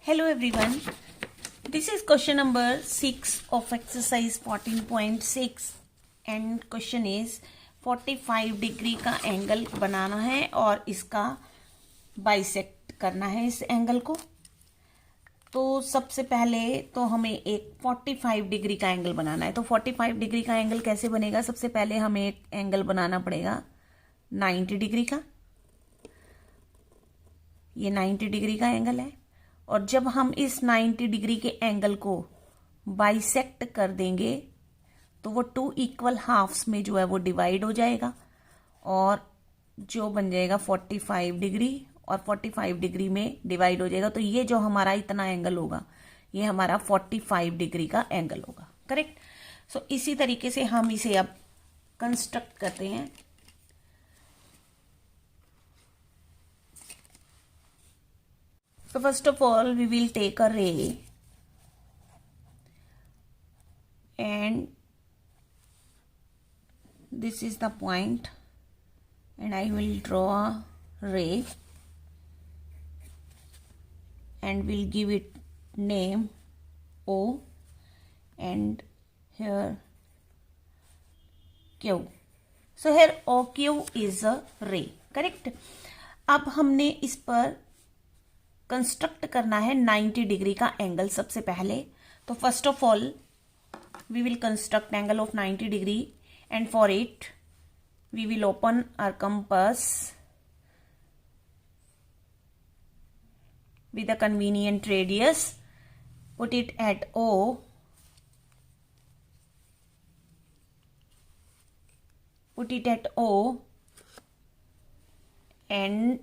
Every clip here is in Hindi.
Hello everyone. This is question number 6 of exercise 14.6 and question is 45 degree का एंगल बनाना है और इसका बाइसेक्ट करना है इस एंगल को। तो सबसे पहले तो हमें एक 45 डिग्री का एंगल बनाना है। तो 45 डिग्री का एंगल कैसे बनेगा? सबसे पहले हमें एक एंगल बनाना पड़ेगा 90 डिग्री का। ये 90 डिग्री का एंगल है और जब हम इस 90 डिग्री के एंगल को बाइसेक्ट कर देंगे तो वो 2 इक्वल हाफ्स में जो है वो डिवाइड हो जाएगा और जो बन जाएगा 45 डिग्री और 45 डिग्री में डिवाइड हो जाएगा। तो ये जो हमारा इतना एंगल होगा ये हमारा 45 डिग्री का एंगल होगा। करेक्ट। सो इसी तरीके से हम इसे अब कंस्ट्रक्ट करते हैं। So first of all we will take a ray and this is the point and I will draw a ray and we'll give it name O and here Q. So here OQ is a ray. Correct. अब हमने इस पर कंस्ट्रक्ट करना है 90 डिग्री का एंगल सबसे पहले। तो first of all we will construct angle of 90 degree and for it we will open our compass with a convenient radius, put it at O, and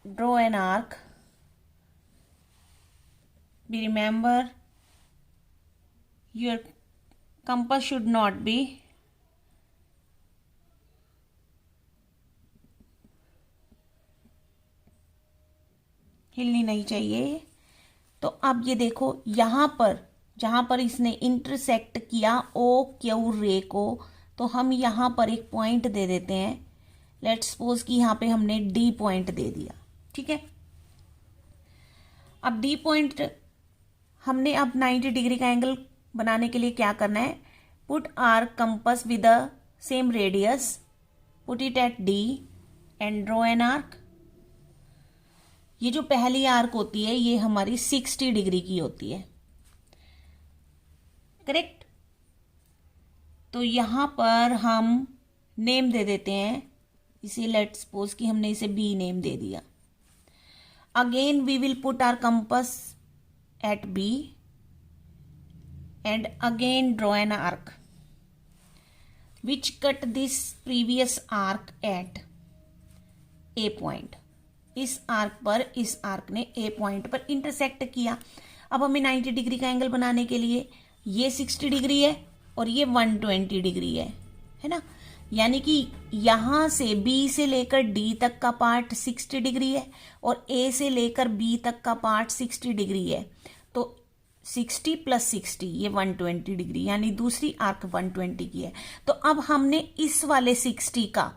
draw an arc. Remember your compass should not be हिलनी नहीं चाहिए। तो अब ये देखो यहाँ पर जहाँ पर इसने इंटरसेक्ट किया ओ क्यू रे को, तो हम यहाँ पर एक पॉइंट दे देते हैं। लेट्स सपोज कि यहाँ पे हमने डी पॉइंट दे दिया। ठीक है। अब डी पॉइंट हमने अब 90 डिग्री का एंगल बनाने के लिए क्या करना है? Put our compass with the same radius, put it at D and draw an arc. ये जो पहली आर्क होती है ये हमारी 60 डिग्री की होती है। करेक्ट। तो यहां पर हम नेम दे देते हैं इसे। लेट्स सपोज कि हमने इसे बी नेम दे दिया। Again we will put our compass at B and again draw an arc which cut this previous arc at a point. इस आर्क पर इस आर्क ने ए पॉइंट पर इंटरसेक्ट किया। अब हमें 90 डिग्री का एंगल बनाने के लिए ये 60 डिग्री है और ये 120 डिग्री है ना। यानी कि यहां से बी से लेकर डी तक का पार्ट 60 डिग्री है और ए से लेकर बी तक का पार्ट 60 डिग्री है। तो 60 + 60 ये 120 डिग्री, यानी दूसरी आर्क 120 की है। तो अब हमने इस वाले 60 का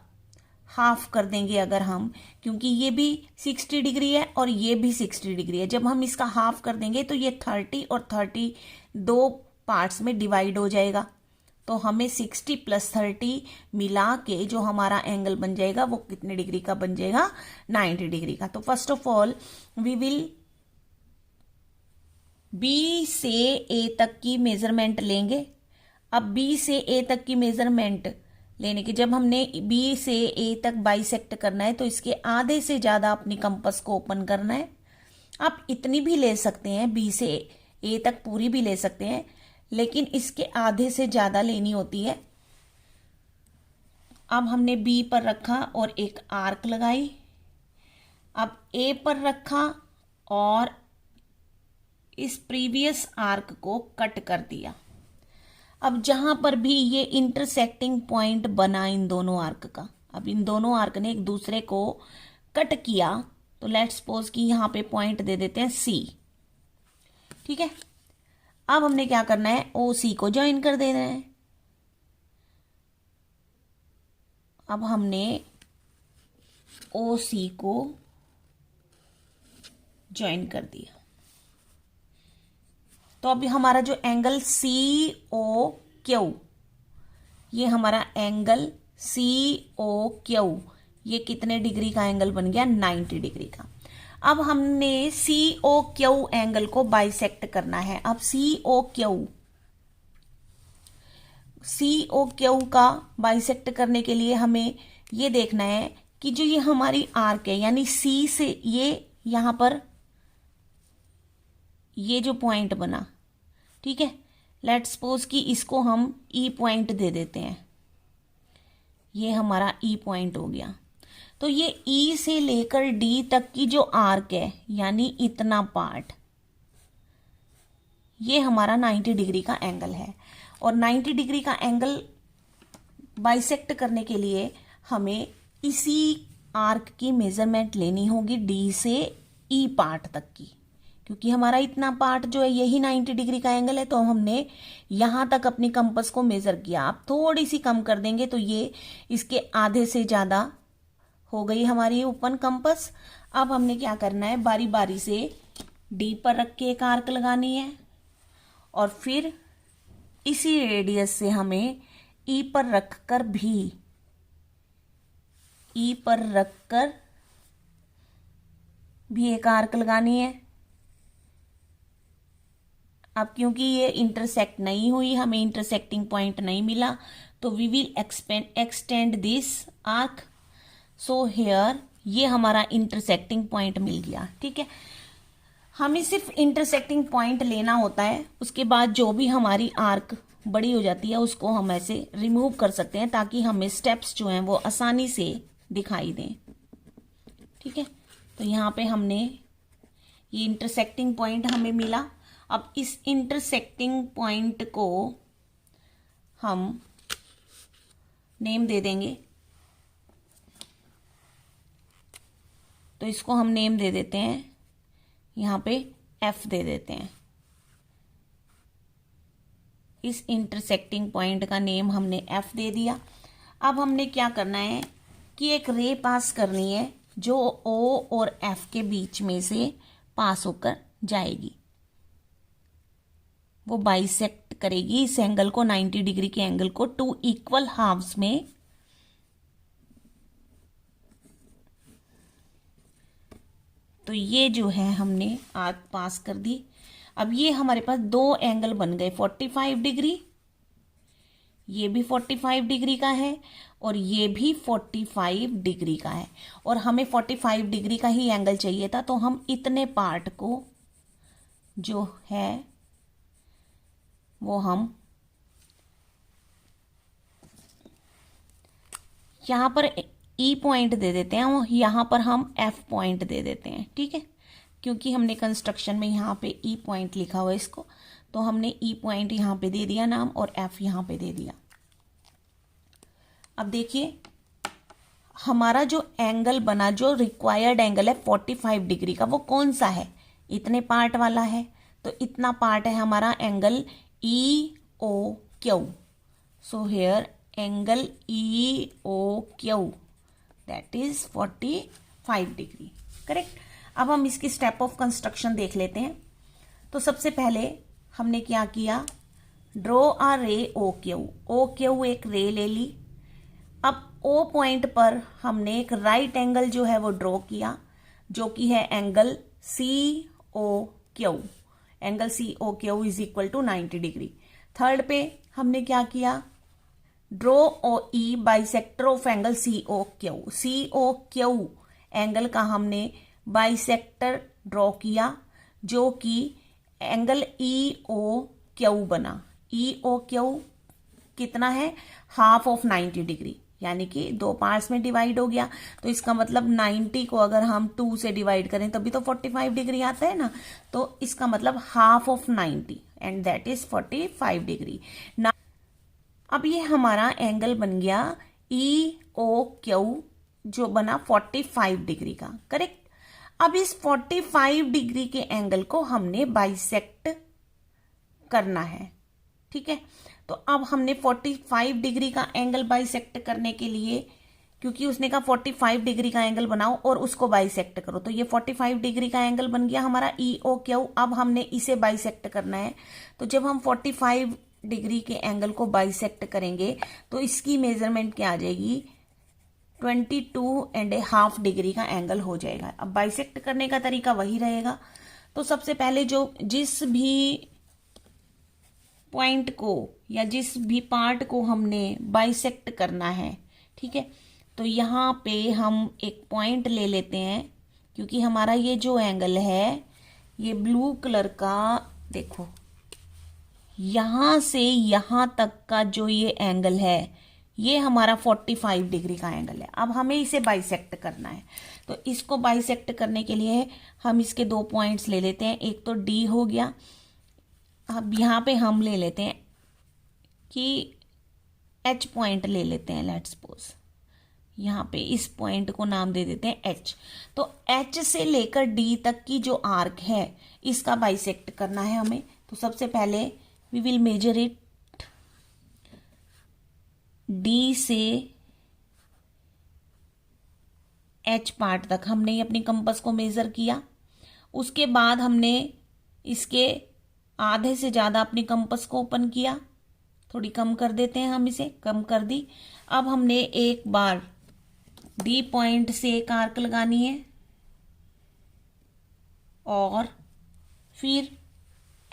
हाफ कर देंगे अगर हम, क्योंकि ये भी 60 डिग्री है और ये भी 60 डिग्री है। जब हम इसका हाफ कर देंगे तो ये 30 और 30 दो पार्ट्स में डिवाइड हो जाएगा। तो हमें 60 + 30 मिला के जो हमारा एंगल बन जाएगा वो कितने डिग्री का बन जाएगा? 90 डिग्री का। तो first of all we will B से ए तक की मेजरमेंट लेंगे। अब बी से ए तक की मेजरमेंट लेने के जब हमने बी से ए तक बाइसेक्ट करना है तो इसके आधे से ज्यादा अपनी कंपास को ओपन करना है। आप इतनी भी ले सकते हैं, बी से ए तक पूरी भी ले सकते हैं, लेकिन इसके आधे से ज्यादा लेनी होती है। अब हमने बी पर रखा और एक आर्क लगाई। अब ए पर रखा और इस प्रीवियस आर्क को कट कर दिया। अब जहां पर भी ये इंटरसेक्टिंग पॉइंट बना इन दोनों आर्क का, अब इन दोनों आर्क ने एक दूसरे को कट किया, तो लेट्स सपोज कि यहां पे पॉइंट दे देते हैं सी। ठीक है। अब हमने क्या करना है? ओ सी को ज्वाइन कर देना है। अब हमने ओ सी को ज्वाइन कर दिया। तो अभी हमारा जो एंगल सी ओ क्यू, ये हमारा एंगल सी ओ क्यू, ये कितने डिग्री का एंगल बन गया? 90 डिग्री का। अब हमने सी ओ क्यू एंगल को बाइसेक्ट करना है। अब सी ओ क्यू का बाइसेक्ट करने के लिए हमें ये देखना है कि जो ये हमारी आर्क है, यानी सी से ये यहां पर ये जो पॉइंट बना, ठीक है, लेट्स सपोज कि इसको हम ई पॉइंट दे देते हैं। ये हमारा ई पॉइंट हो गया। तो ये ई से लेकर डी तक की जो आर्क है, यानी इतना पार्ट, ये हमारा 90 डिग्री का एंगल है। और 90 डिग्री का एंगल बाइसेक्ट करने के लिए हमें इसी आर्क की मेजरमेंट लेनी होगी डी से ई पार्ट तक की, क्योंकि हमारा इतना पार्ट जो है यही 90 डिग्री का एंगल है। तो हमने यहां तक अपनी कंपास को मेजर किया। आप थोड़ी सी कम कर देंगे तो ये इसके आधे से ज्यादा हो गई हमारी ओपन कंपास। अब हमने क्या करना है, बारी बारी से डी पर रख के एक आर्क लगानी है और फिर इसी रेडियस से हमें ई पर रखकर भी एक आर्क लगानी है। अब क्योंकि ये इंटरसेक्ट नहीं हुई, हमें इंटरसेक्टिंग पॉइंट नहीं मिला, तो we will extend this arc. So here ये हमारा इंटरसेक्टिंग पॉइंट मिल गया। ठीक है, हमें सिर्फ इंटरसेक्टिंग पॉइंट लेना होता है। उसके बाद जो भी हमारी आर्क बड़ी हो जाती है उसको हम ऐसे रिमूव कर सकते हैं, ताकि हमें स्टेप्स जो हैं वो आसानी से दिखाई दें। ठीक है, तो यहाँ पे हमने ये इंटरसेक्टिंग पॉइंट हमें मिला। अब इस इंटरसेक्टिंग पॉइंट को हम नेम दे देंगे। तो इसको हम नेम दे देते हैं, यहाँ पे F दे देते हैं। इस इंटरसेक्टिंग पॉइंट का नेम हमने F दे दिया। अब हमने क्या करना है कि एक रे पास करनी है जो O और F के बीच में से पास होकर जाएगी। वो बाइसेक्ट करेगी इस एंगल को, 90 डिग्री के एंगल को, 2 इक्वल हाफ्स में। तो ये जो है हमने आर्क पास कर दी। अब ये हमारे पास दो एंगल बन गए, 45 डिग्री, ये भी 45 डिग्री का है और ये भी 45 डिग्री का है। और हमें 45 डिग्री का ही एंगल चाहिए था, तो हम इतने पार्ट को जो है वो हम यहां पर ई पॉइंट दे देते हैं और यहां पर हम एफ पॉइंट दे देते हैं। ठीक है, क्योंकि हमने कंस्ट्रक्शन में यहाँ पे ई पॉइंट लिखा हुआ है इसको, तो हमने ई पॉइंट यहाँ पे दे दिया नाम और एफ यहाँ पे दे दिया। अब देखिए हमारा जो एंगल बना, जो रिक्वायर्ड एंगल है 45 डिग्री का, वो कौन सा है? इतने पार्ट वाला है। तो इतना पार्ट है हमारा angle E O Q. So here angle E O Q, that is 45 degree. Correct. अब हम इसकी स्टेप ऑफ कंस्ट्रक्शन देख लेते हैं। तो सबसे पहले हमने क्या किया, ड्रॉ अ रे ओ क्यू। ओ क्यू एक रे ले ली। अब ओ पॉइंट पर हमने एक राइट एंगल जो है वो ड्रॉ किया, जो कि है angle C O Q. Angle C O Q is equal to 90 degree. Third पे हमने क्या किया, draw O E bisector of angle C O Q. C O Q angle का हमने बाइसेक्टर ड्रॉ किया, जो कि एंगल ई ओ क्यू बना। ई ओ क्यू कितना है? हाफ ऑफ 90 डिग्री, यानी कि दो पार्ट्स में डिवाइड हो गया। तो इसका मतलब 90 को अगर हम 2 से डिवाइड करें तभी तो 45 डिग्री आता है ना। तो इसका मतलब half of 90 and that is 45 degree. अब ये हमारा एंगल बन गया ई ओ क्यू, जो बना 45 डिग्री का। करेक्ट। अब इस 45 डिग्री के एंगल को हमने बाइसेक्ट करना है। ठीक है, तो अब हमने 45 डिग्री का एंगल बाइसेक्ट करने के लिए क्योंकि उसने कहा 45 डिग्री का एंगल बनाओ और उसको बाइसेक्ट करो। तो ये 45 डिग्री का एंगल बन गया हमारा EOQ। अब हमने इसे बाइसेक्ट करना है। तो जब हम 45 डिग्री के एंगल को बाइसेक्ट करेंगे तो इसकी मेजरमेंट क्या आ जाएगी, 22.5 डिग्री का एंगल हो जाएगा। अब बाइसेक्ट करने का तरीका वही रहेगा। तो सबसे पहले जिस भी पॉइंट को या जिस भी पार्ट को हमने बाइसेक्ट करना है, ठीक है, तो यहाँ पे हम एक पॉइंट ले लेते हैं, क्योंकि हमारा ये जो एंगल है ये ब्लू कलर का, देखो यहाँ से यहाँ तक का जो ये एंगल है ये हमारा 45 डिग्री का एंगल है। अब हमें इसे बाइसेक्ट करना है। तो इसको बाइसेक्ट करने के लिए हम इसके 2 पॉइंट्स ले लेते हैं। एक तो D हो गया। अब यहाँ पे हम ले लेते हैं कि H पॉइंट ले लेते हैं। लेट्स सपोज यहाँ पे इस पॉइंट को नाम दे देते हैं H। तो H से लेकर D तक की जो आर्क है इसका बाइसेक्ट करना है हमें। तो सबसे पहले we will measure it. D से H पार्ट तक हमने अपनी कंपास को मेजर किया। उसके बाद हमने इसके आधे से ज़्यादा अपनी कंपास को ओपन किया। थोड़ी कम कर देते हैं, हम इसे कम कर दी। अब हमने एक बार D पॉइंट से एक आर्क लगानी है और फिर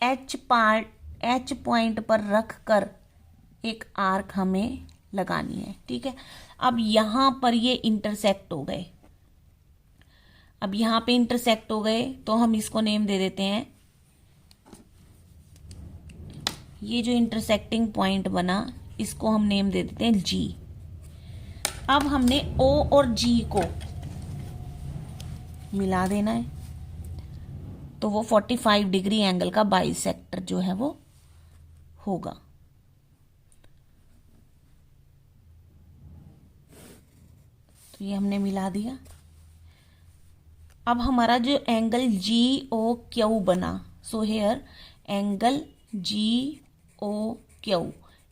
H पॉइंट पर रख कर एक आर्क हमें लगानी है, ठीक है। अब यहाँ पर ये इंटरसेक्ट हो गए। अब यहाँ पे इंटरसेक्ट हो गए तो हम इसको नेम दे देते हैं, ये जो इंटरसेक्टिंग पॉइंट बना इसको हम नेम दे देते हैं G। अब हमने O और G को मिला देना है, तो वो 45 डिग्री एंगल का बाइसेक्टर जो है वो होगा। तो ये हमने मिला दिया। अब हमारा जो एंगल GOQ बना, सो हेयर एंगल GOQ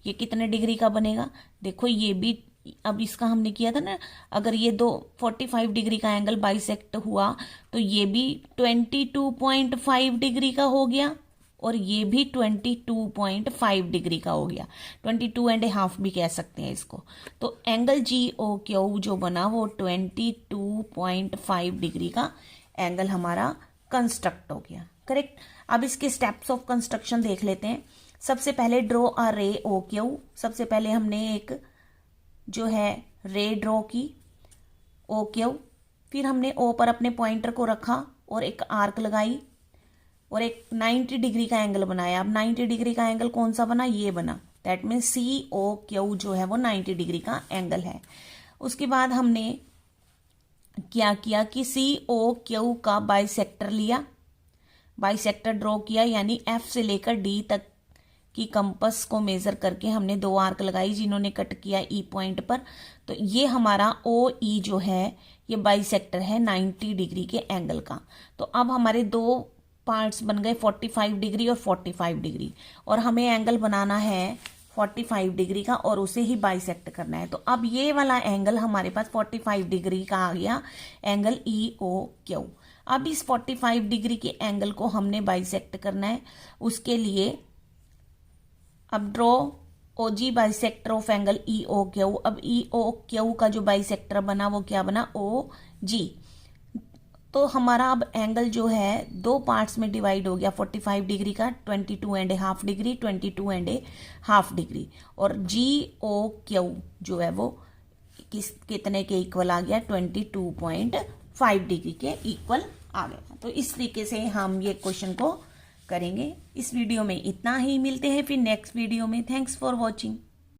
ये कितने डिग्री का बनेगा, देखो ये भी, अब इसका हमने किया था ना, अगर ये 45 डिग्री का एंगल बाइसेक्ट हुआ तो ये भी 22.5 डिग्री का हो गया और ये भी 22.5 डिग्री का हो गया, 22.5 भी कह सकते हैं इसको। तो एंगल GOQ जो बना वो 22.5 डिग्री का एंगल हमारा कंस्ट्रक्ट हो गया, करेक्ट। अब इसके स्टेप्स ऑफ कंस्ट्रक्शन देख लेते हैं। सबसे पहले ड्रॉ अ रे OQ। सबसे पहले हमने एक जो है रे ड्रॉ की OQ, फिर हमने O पर अपने पॉइंटर को रखा और एक आर्क लगाई और एक 90 डिग्री का एंगल बनाया। अब 90 डिग्री का एंगल कौन सा बना, ये बना, दैट मीन COQ जो है वो 90 डिग्री का एंगल है। उसके बाद हमने क्या किया कि COQ का बाइसेक्टर लिया, बाइसेक्टर ड्रॉ किया, यानी F से लेकर D तक की कंपास को मेजर करके हमने 2 आर्क लगाई जिन्होंने कट किया E पॉइंट पर। तो ये हमारा OE जो है ये बाइसेक्टर है 90 डिग्री के एंगल का। तो अब हमारे 2 पार्ट्स बन गए 45 डिग्री और 45 डिग्री, और हमें एंगल बनाना है 45 डिग्री का और उसे ही बाइसेक्ट करना है। तो अब ये वाला एंगल हमारे पास 45 डिग्री का आ गया, एंगल EOQ। अब इस 45 डिग्री के एंगल को हमने बाइसेक्ट करना है। उसके लिए अब draw OG bisector of angle EOQ। अब EOQ का जो बाइसेक्टर बना वो क्या बना, OG। तो हमारा अब एंगल जो है 2 पार्ट्स में डिवाइड हो गया, 45 डिग्री का 22.5 डिग्री, 22.5 डिग्री, और GOQ जो है वो कितने के इक्वल आ गया, 22.5 डिग्री के इक्वल आ गया। तो इस तरीके से हम ये क्वेश्चन को करेंगे। इस वीडियो में इतना ही, मिलते हैं फिर नेक्स्ट वीडियो में। Thanks for watching.